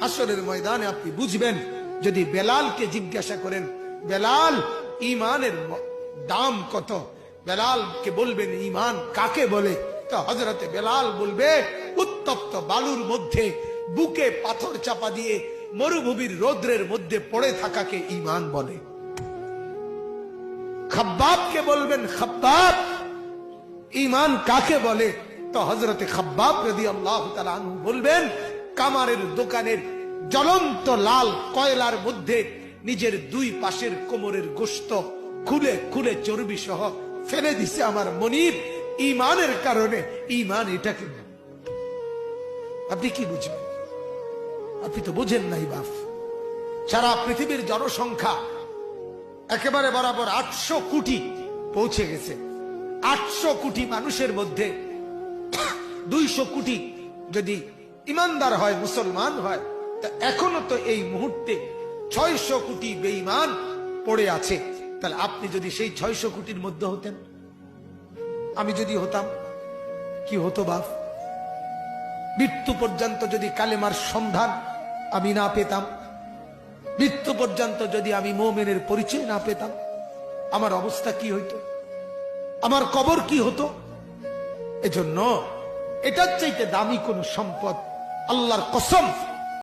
হাসরের ময়দানে আপনি বুঝবেন। যদি বেলালকে জিজ্ঞাসা করেন, বেলাল ঈমানের দাম কত, বেলালকে বলবেন ঈমান কাকে বলে, তো হযরতে বেলাল বলবে উত্তপ্ত বালুর মধ্যে বুকে পাথর চাপা দিয়ে মরুভূমির রৌদ্রের মধ্যে পড়ে থাকাকে ঈমান বলে। খাব্বাবকে বলবেন, খাব্বাব ঈমান কাকে বলে, তো হযরতে খাব্বাব রাদিয়াল্লাহু তাআলা আনহু বলবেন কামারের দোকানের জ্বলন্ত লাল কয়লার মধ্যে নিজের দুই পাশের কোমরের গোশত খুলে খুলে চর্বি সহ ফেলে দিছে আমার মনিব ঈমানের কারণে। ঈমান এটাকে আপনি কি বুঝবেন? আপনি তো বুঝেন নাই বাপ। সারা পৃথিবীর জনসংখ্যা একেবারে বরাবর 800 কোটি পৌঁছে গেছে। 800 কোটি মানুষের মধ্যে 200 কোটি যদি ইমানদার হয়, মুসলমান হয়, তা এখনো তো এই মুহূর্তে 600 কোটি বেঈমান পড়ে আছে। তাহলে আপনি যদি সেই 600 কোটির মধ্যে হতেন, আমি যদি হতাম, কি হতো বাপ? মৃত্যু পর্যন্ত যদি কালেমার সন্ধান আমি না পেতাম, মৃত্যু পর্যন্ত যদি আমি মুমিনের পরিচয় না পেতাম, আমার অবস্থা কি হইতো? আমার কবর কি হতো? এজন্য এটার চাইতে দামি কোন সম্পদ আল্লাহর কসম